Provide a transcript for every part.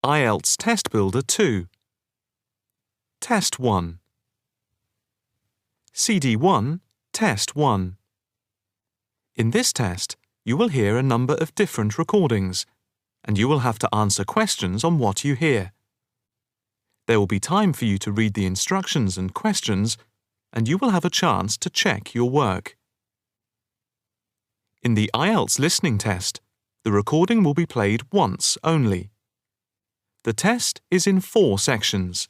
Ielts Test Builder 2. Test 1. CD1, Test 1. In this test, you will hear a number of different recordings, and you will have to answer questions on what you hear. There will be time for you to read the instructions and questions, and you will have a chance to check your work. In the Ielts listening test, the recording will be played once only. The test is in 4 sections.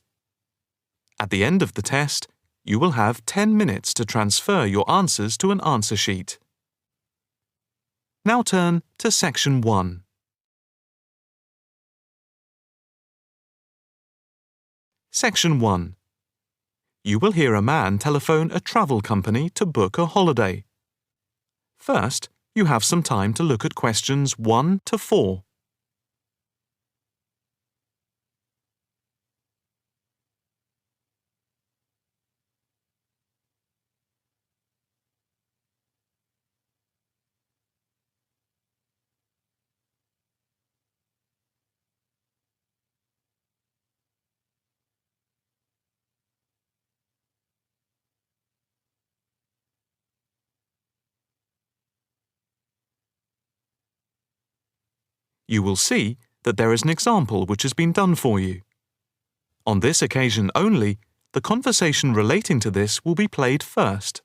At the end of the test, you will have 10 minutes to transfer your answers to an answer sheet. Now turn to Section 1. Section 1. You will hear a man telephone a travel company to book a holiday. First, you have some time to look at questions 1 to 4. You will see that there is an example which has been done for you. On this occasion only, the conversation relating to this will be played first.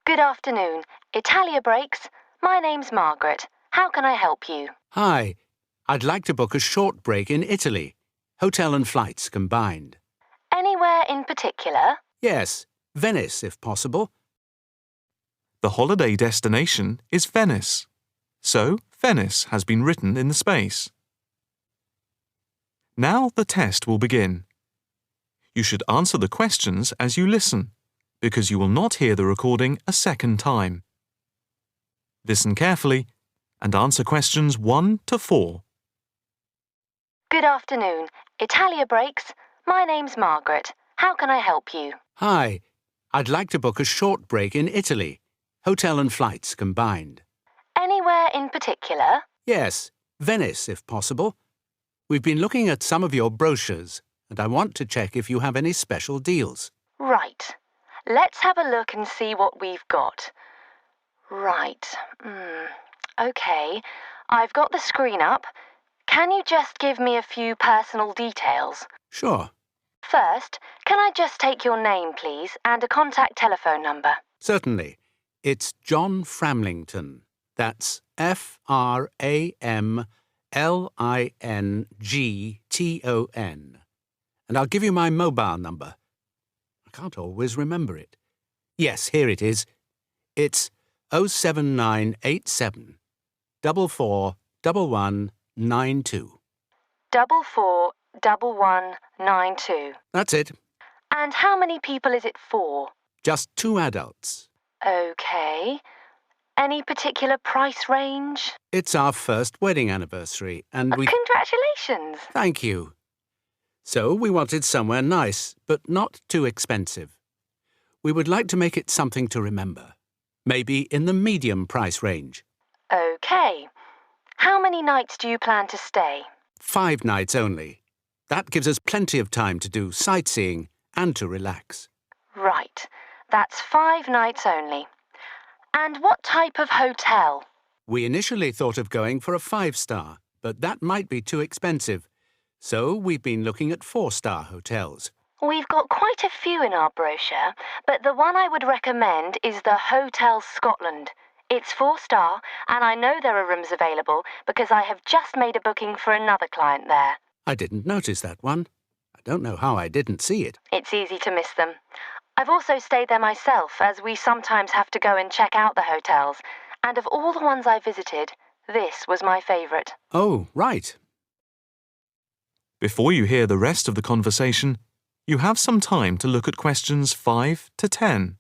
Good afternoon. Italia breaks. My name's Margaret. How can I help you? Hi. I'd like to book a short break in Italy. Hotel and flights combined. Anywhere in particular? Yes, Venice if possible. The holiday destination is Venice. So, Venice has been written in the space. Now the test will begin. You should answer the questions as you listen, because you will not hear the recording a second time. Listen carefully and answer questions 1 to 4. Good afternoon. Italia breaks. My name's Margaret. How can I help you? Hi. I'd like to book a short break in Italy. Hotel and flights combined. Anywhere in particular? Yes, Venice if possible. We've been looking at some of your brochures, and I want to check if you have any special deals. Right. Let's have a look and see what we've got. Right. OK. I've got the screen up. Can you just give me a few personal details? Sure. First, can I just take your name, please, and a contact telephone number? Certainly. It's John Framlington. That's Framlington. And I'll give you my mobile number. I can't always remember it. Yes, here it is. It's 07987 441192. 441192. That's it. And how many people is it for? Just 2 adults. OK. Any particular price range? It's our first wedding anniversary, and we... Congratulations! Thank you. So we wanted somewhere nice, but not too expensive. We would like to make it something to remember. Maybe in the medium price range. OK. How many nights do you plan to stay? 5 nights only. That gives us plenty of time to do sightseeing and to relax. Right. That's 5 nights only. And what type of hotel? We initially thought of going for a 5-star, but that might be too expensive. So we've been looking at 4-star hotels. We've got quite a few in our brochure, but the one I would recommend is the Hotel Scotland. It's 4-star, and I know there are rooms available because I have just made a booking for another client there. I didn't notice that one. I don't know how I didn't see it. It's easy to miss them. I've also stayed there myself, as we sometimes have to go and check out the hotels. And of all the ones I visited, this was my favourite. Oh, right. Before you hear the rest of the conversation, you have some time to look at questions 5 to 10.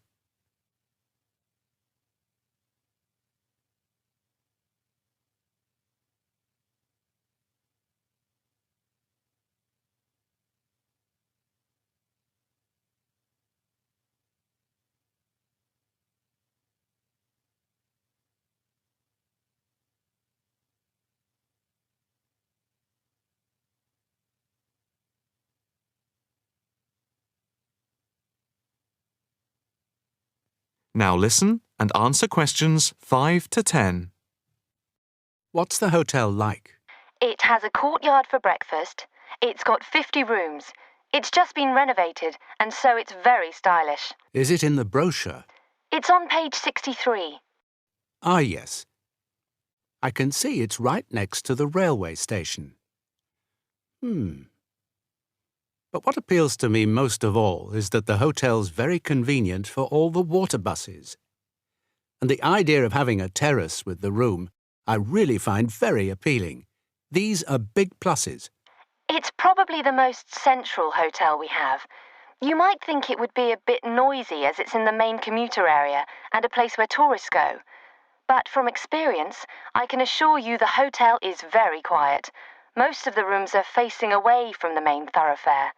Now listen and answer questions 5 to 10. What's the hotel like? It has a courtyard for breakfast. It's got 50 rooms. It's just been renovated, and so it's very stylish. Is it in the brochure? It's on page 63. Ah, yes. I can see it's right next to the railway station. But what appeals to me most of all is that the hotel's very convenient for all the water buses. And the idea of having a terrace with the room I really find very appealing. These are big pluses. It's probably the most central hotel we have. You might think it would be a bit noisy as it's in the main commuter area and a place where tourists go. But from experience, I can assure you the hotel is very quiet. Most of the rooms are facing away from the main thoroughfare.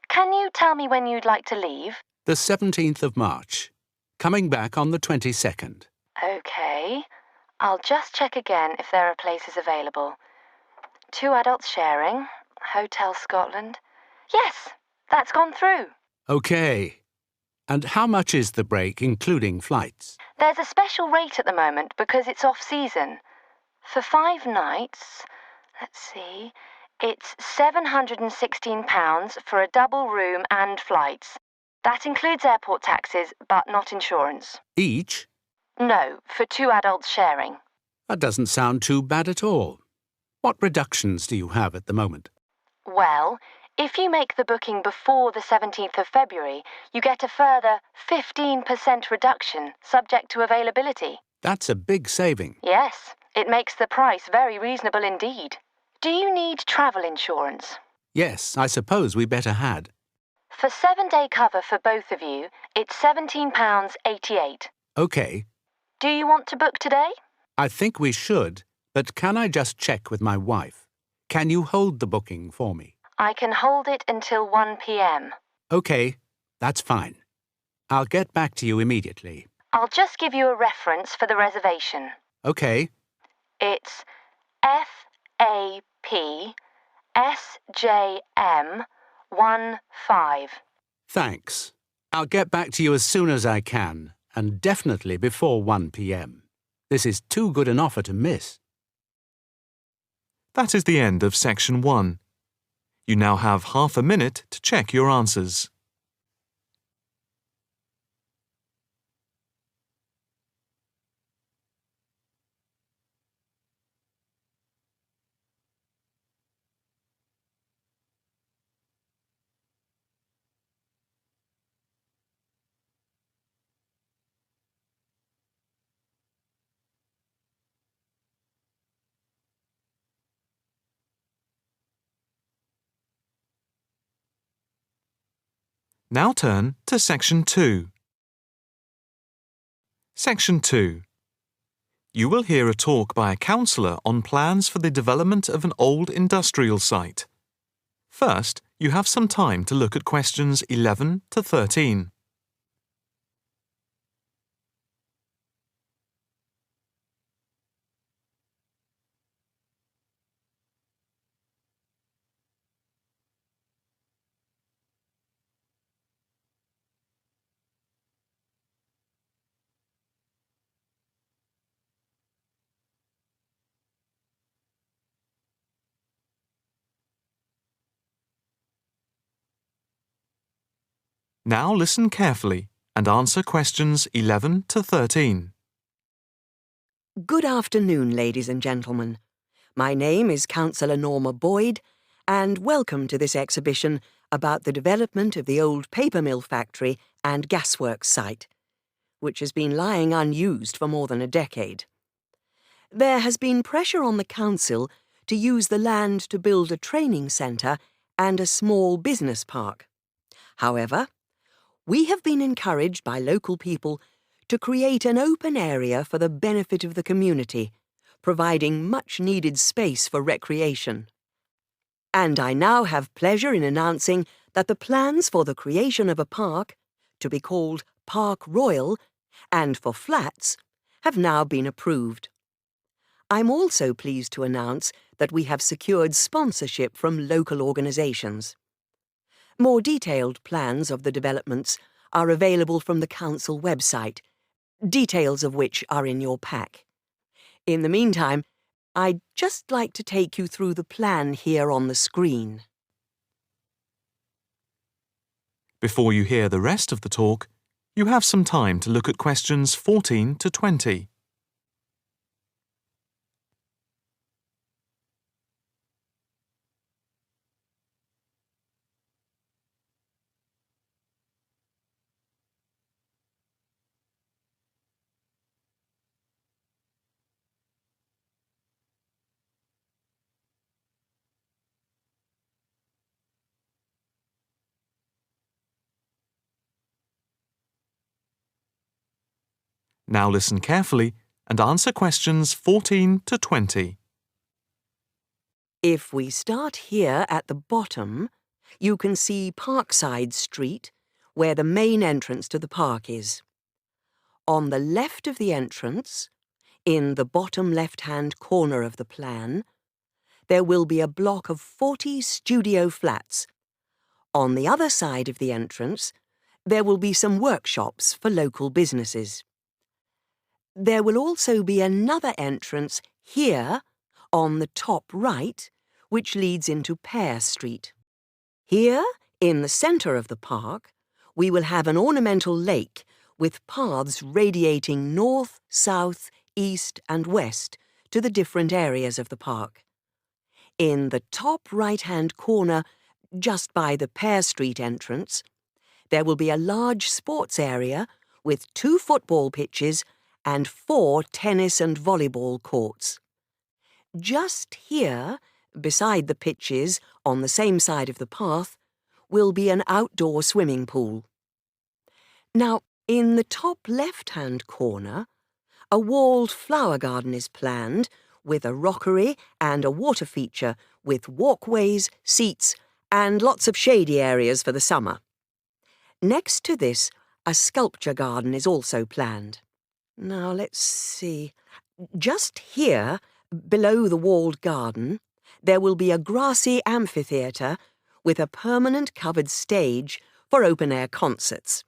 Can you tell me when you'd like to leave? The 17th of March. Coming back on the 22nd. OK. I'll just check again if there are places available. 2 adults sharing. Hotel Scotland. Yes, that's gone through. OK. And how much is the break, including flights? There's a special rate at the moment because it's off-season. For 5 nights, let's see, it's £716 for a double room and flights. That includes airport taxes, but not insurance. Each? No, for 2 adults sharing. That doesn't sound too bad at all. What reductions do you have at the moment? Well, if you make the booking before the 17th of February, you get a further 15% reduction, subject to availability. That's a big saving. Yes, it makes the price very reasonable indeed. Do you need travel insurance? Yes, I suppose we better had. For 7-day cover for both of you, it's £17.88. OK. Do you want to book today? I think we should, but can I just check with my wife? Can you hold the booking for me? I can hold it until 1 p.m. OK, that's fine. I'll get back to you immediately. I'll just give you a reference for the reservation. OK. It's FAPSJM15. Thanks. I'll get back to you as soon as I can, and definitely before 1 p.m. This is too good an offer to miss. That is the end of section 1. You now have half a minute to check your answers. Now turn to section 2. Section 2. You will hear a talk by a counsellor on plans for the development of an old industrial site. First, you have some time to look at questions 11 to 13. Now listen carefully and answer questions 11 to 13. Good afternoon, ladies and gentlemen. My name is Councillor Norma Boyd, and welcome to this exhibition about the development of the old paper mill factory and gasworks site, which has been lying unused for more than a decade. There has been pressure on the council to use the land to build a training centre and a small business park. However, we have been encouraged by local people to create an open area for the benefit of the community, providing much-needed space for recreation. And I now have pleasure in announcing that the plans for the creation of a park, to be called Park Royal, and for flats, have now been approved. I'm also pleased to announce that we have secured sponsorship from local organisations. More detailed plans of the developments are available from the council website, details of which are in your pack. In the meantime, I'd just like to take you through the plan here on the screen. Before you hear the rest of the talk, you have some time to look at questions 14 to 20. Now listen carefully and answer questions 14 to 20. If we start here at the bottom, you can see Parkside Street, where the main entrance to the park is. On the left of the entrance, in the bottom left-hand corner of the plan, there will be a block of 40 studio flats. On the other side of the entrance, there will be some workshops for local businesses. There will also be another entrance here, on the top right, which leads into Pear Street. Here, in the centre of the park, we will have an ornamental lake with paths radiating north, south, east and west to the different areas of the park. In the top right-hand corner, just by the Pear Street entrance, there will be a large sports area with 2 football pitches and 4 tennis and volleyball courts. Just here, beside the pitches, on the same side of the path, will be an outdoor swimming pool. Now, in the top left-hand corner, a walled flower garden is planned with a rockery and a water feature with walkways, seats and lots of shady areas for the summer. Next to this, a sculpture garden is also planned. Now, let's see. Just here, below the walled garden, there will be a grassy amphitheatre with a permanent covered stage for open-air concerts.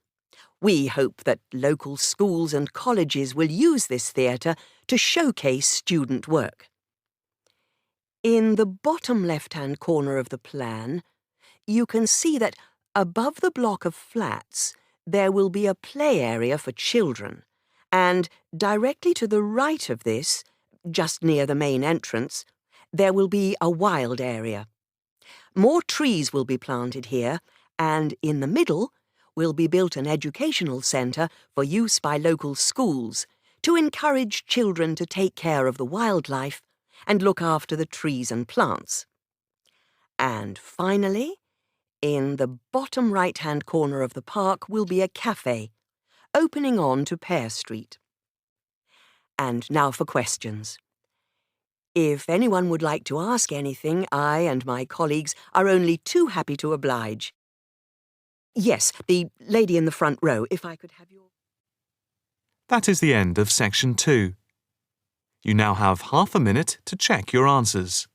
We hope that local schools and colleges will use this theatre to showcase student work. In the bottom left-hand corner of the plan, you can see that above the block of flats there will be a play area for children, and directly to the right of this, just near the main entrance, there will be a wild area. More trees will be planted here, and in the middle will be built an educational centre for use by local schools to encourage children to take care of the wildlife and look after the trees and plants. And finally, in the bottom right-hand corner of the park will be a cafe, opening on to Pear Street. And now for questions. If anyone would like to ask anything, I and my colleagues are only too happy to oblige. Yes, the lady in the front row, if I could have your... That is the end of section 2. You now have half a minute to check your answers.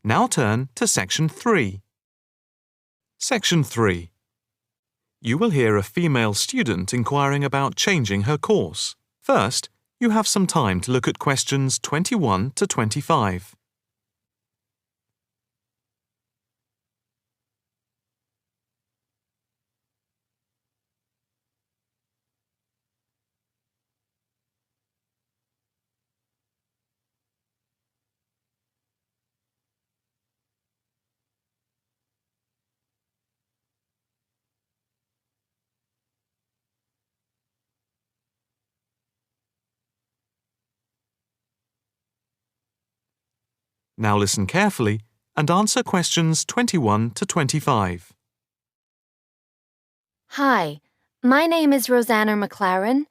Now turn to section 3. Section 3. You will hear a female student inquiring about changing her course. First, you have some time to look at questions 21 to 25. Now listen carefully and answer questions 21 to 25. Hi, my name is Rosanna McLaren.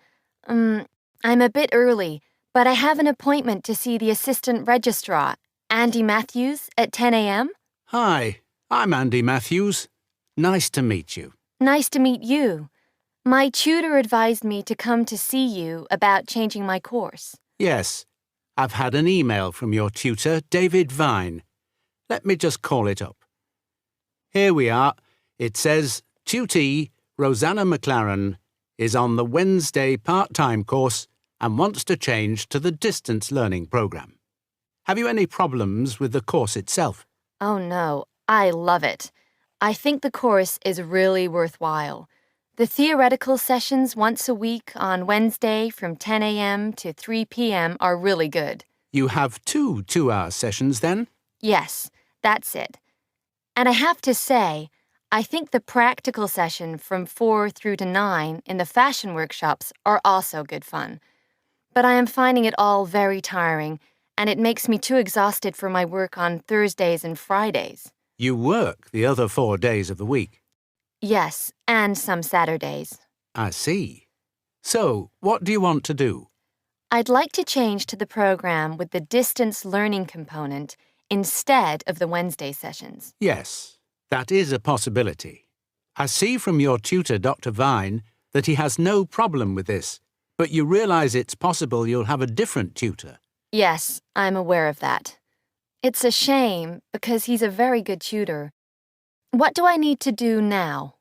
I'm a bit early, But I have an appointment to see the assistant registrar, Andy Matthews, at 10 a.m. Hi, I'm Andy Matthews. Nice to meet you. Nice to meet you. My tutor advised me to come to see you about changing my course. Yes, I've had an email from your tutor, David Vine. Let me just call it up. Here we are. It says, Tutee Rosanna McLaren is on the Wednesday part-time course and wants to change to the distance learning program. Have you any problems with the course itself? Oh no, I love it. I think the course is really worthwhile. The theoretical sessions once a week on Wednesday from 10 a.m. to 3 p.m. are really good. You have 2 two-hour sessions then? Yes, that's it. And I have to say, I think the practical session from 4 through to 9 in the fashion workshops are also good fun. But I am finding it all very tiring, and it makes me too exhausted for my work on Thursdays and Fridays. You work the other 4 days of the week. Yes, and some Saturdays. I see. So, what do you want to do? I'd like to change to the program with the distance learning component instead of the Wednesday sessions. Yes, that is a possibility. I see from your tutor, Dr. Vine, that he has no problem with this, but you realize it's possible you'll have a different tutor. Yes, I'm aware of that. It's a shame because he's a very good tutor. What do I need to do now?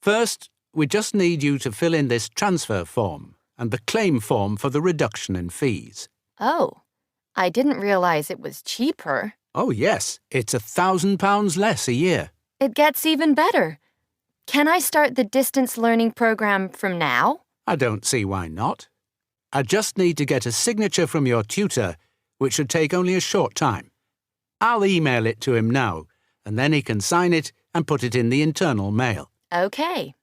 First, we just need you to fill in this transfer form and the claim form for the reduction in fees. Oh, I didn't realize it was cheaper. Oh yes, it's £1,000 less a year. It gets even better. Can I start the distance learning program from now? I don't see why not. I just need to get a signature from your tutor, which should take only a short time. I'll email it to him now, and then he can sign it and put it in the internal mail. Okay.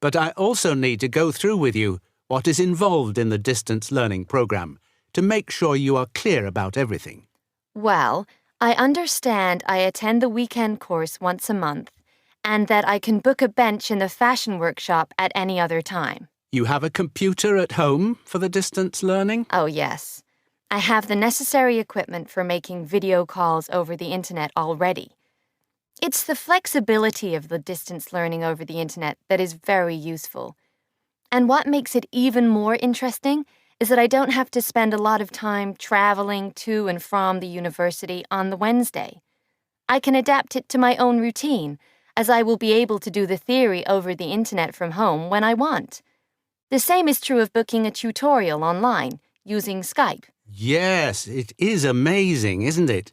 But I also need to go through with you what is involved in the distance learning program to make sure you are clear about everything. Well, I understand I attend the weekend course once a month, and that I can book a bench in the fashion workshop at any other time. You have a computer at home for the distance learning? Oh, yes. I have the necessary equipment for making video calls over the internet already. It's the flexibility of the distance learning over the internet that is very useful. And what makes it even more interesting is that I don't have to spend a lot of time traveling to and from the university on the Wednesday. I can adapt it to my own routine, as I will be able to do the theory over the internet from home when I want. The same is true of booking a tutorial online using Skype. Yes, it is amazing, isn't it?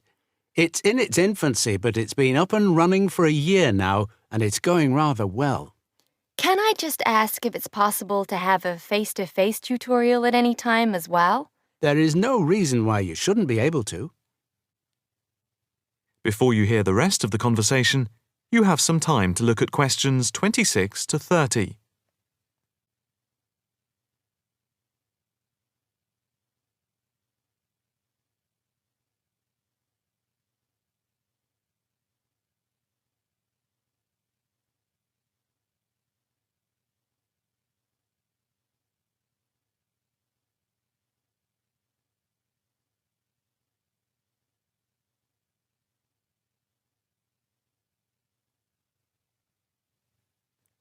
It's in its infancy, but it's been up and running for a year now, and it's going rather well. Can I just ask if it's possible to have a face-to-face tutorial at any time as well? There is no reason why you shouldn't be able to. Before you hear the rest of the conversation, you have some time to look at questions 26 to 30.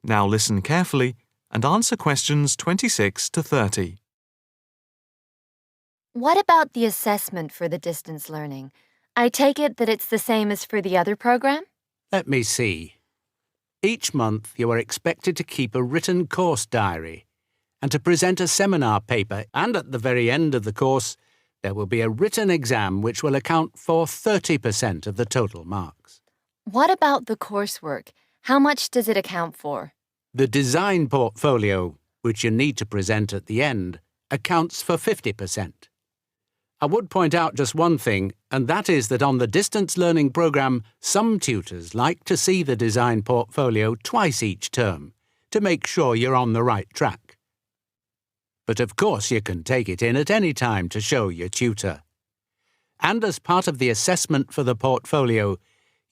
Now listen carefully and answer questions 26 to 30. What about the assessment for the distance learning? I take it that it's the same as for the other program? Let me see. Each month you are expected to keep a written course diary and to present a seminar paper, and at the very end of the course there will be a written exam which will account for 30% of the total marks. What about the coursework? How much does it account for? The design portfolio, which you need to present at the end, accounts for 50%. I would point out just one thing, and that is that on the distance learning program, some tutors like to see the design portfolio twice each term to make sure you're on the right track. But of course you can take it in at any time to show your tutor. And as part of the assessment for the portfolio,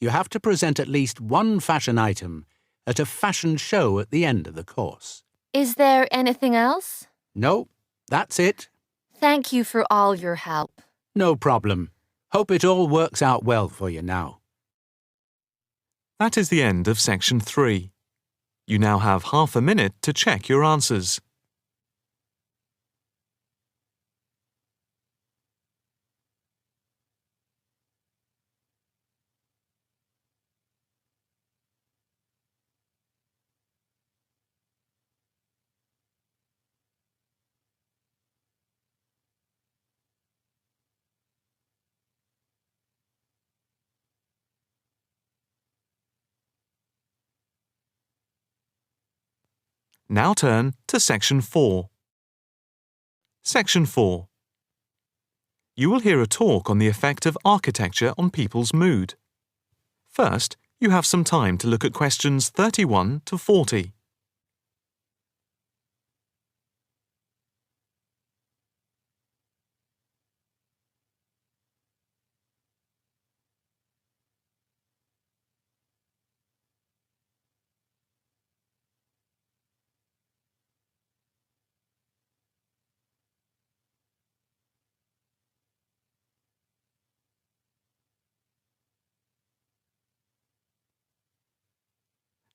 you have to present at least one fashion item at a fashion show at the end of the course. Is there anything else? No, that's it. Thank you for all your help. No problem. Hope it all works out well for you now. That is the end of section 3. You now have half a minute to check your answers. Now turn to section 4. Section 4. You will hear a talk on the effect of architecture on people's mood. First, you have some time to look at questions 31 to 40.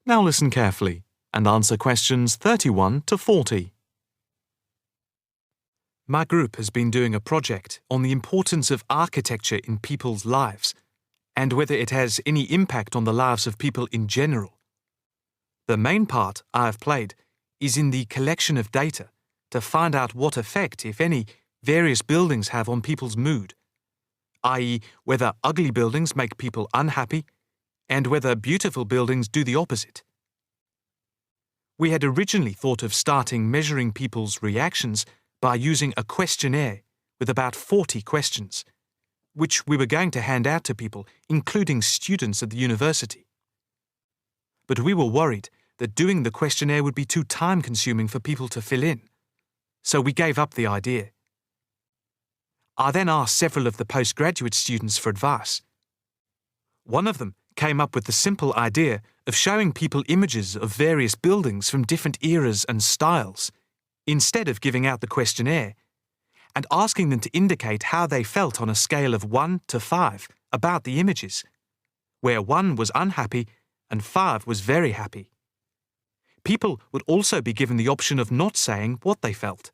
Now listen carefully and answer questions 31 to 40. My group has been doing a project on the importance of architecture in people's lives and whether it has any impact on the lives of people in general. The main part I have played is in the collection of data to find out what effect, if any, various buildings have on people's mood, i.e., whether ugly buildings make people unhappy and whether beautiful buildings do the opposite. We had originally thought of starting measuring people's reactions by using a questionnaire with about 40 questions, which we were going to hand out to people, including students at the university. But we were worried that doing the questionnaire would be too time-consuming for people to fill in, so we gave up the idea. I then asked several of the postgraduate students for advice. One of them came up with the simple idea of showing people images of various buildings from different eras and styles, instead of giving out the questionnaire, and asking them to indicate how they felt on a scale of 1 to 5 about the images, where 1 was unhappy and 5 was very happy. People would also be given the option of not saying what they felt.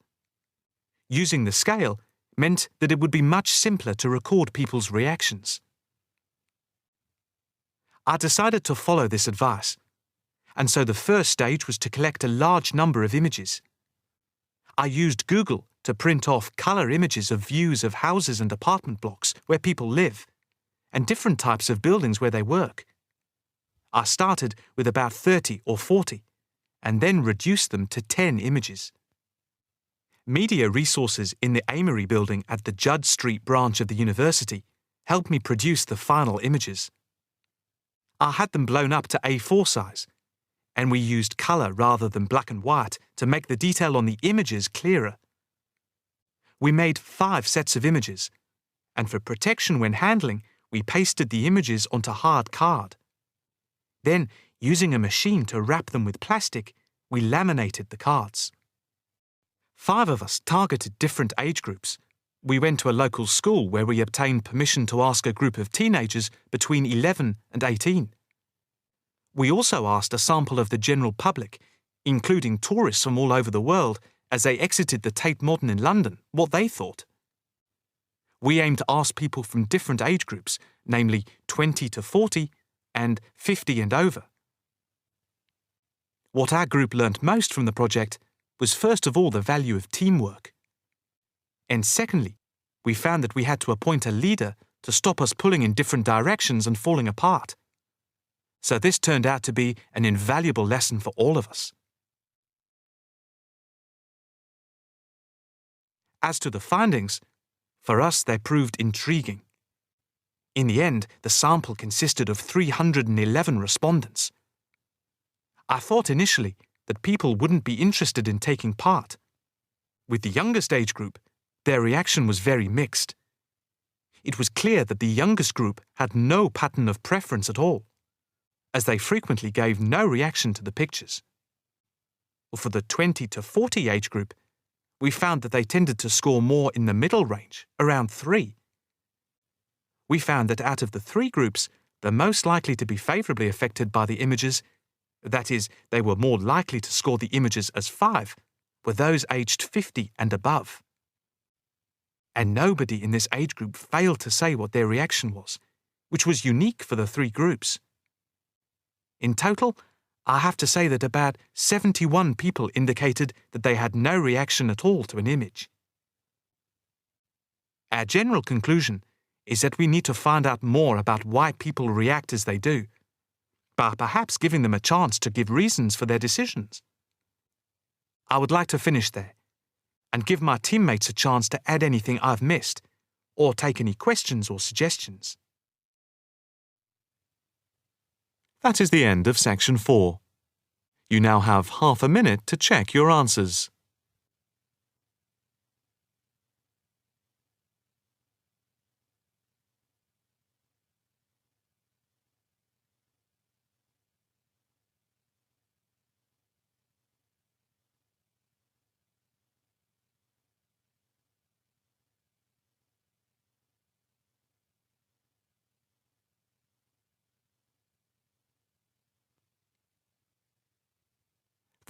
Using the scale meant that it would be much simpler to record people's reactions. I decided to follow this advice, and so the first stage was to collect a large number of images. I used Google to print off color images of views of houses and apartment blocks where people live, and different types of buildings where they work. I started with about 30 or 40, and then reduced them to 10 images. Media resources in the Amory building at the Judd Street branch of the university helped me produce the final images. I had them blown up to A4 size, and we used color rather than black and white to make the detail on the images clearer. We made 5 sets of images, and for protection when handling, we pasted the images onto hard card. Then, using a machine to wrap them with plastic, we laminated the cards. 5 of us targeted different age groups. We went to a local school where we obtained permission to ask a group of teenagers between 11 and 18. We also asked a sample of the general public, including tourists from all over the world, as they exited the Tate Modern in London, what they thought. We aimed to ask people from different age groups, namely 20 to 40 and 50 and over. What our group learnt most from the project was first of all the value of teamwork. And secondly, we found that we had to appoint a leader to stop us pulling in different directions and falling apart. So this turned out to be an invaluable lesson for all of us. As to the findings, for us they proved intriguing. In the end, the sample consisted of 311 respondents. I thought initially that people wouldn't be interested in taking part. With the youngest age group, their reaction was very mixed. It was clear that the youngest group had no pattern of preference at all, as they frequently gave no reaction to the pictures. For the 20 to 40 age group, we found that they tended to score more in the middle range, around 3. We found that out of the 3 groups, the most likely to be favourably affected by the images, that is, they were more likely to score the images as 5, were those aged 50 and above. And nobody in this age group failed to say what their reaction was, which was unique for the 3 groups. In total, I have to say that about 71 people indicated that they had no reaction at all to an image. Our general conclusion is that we need to find out more about why people react as they do, by perhaps giving them a chance to give reasons for their decisions. I would like to finish there and give my teammates a chance to add anything I've missed or take any questions or suggestions. That is the end of section 4. You now have half a minute to check your answers.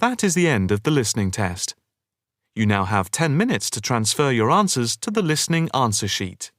That is the end of the listening test. You now have 10 minutes to transfer your answers to the listening answer sheet.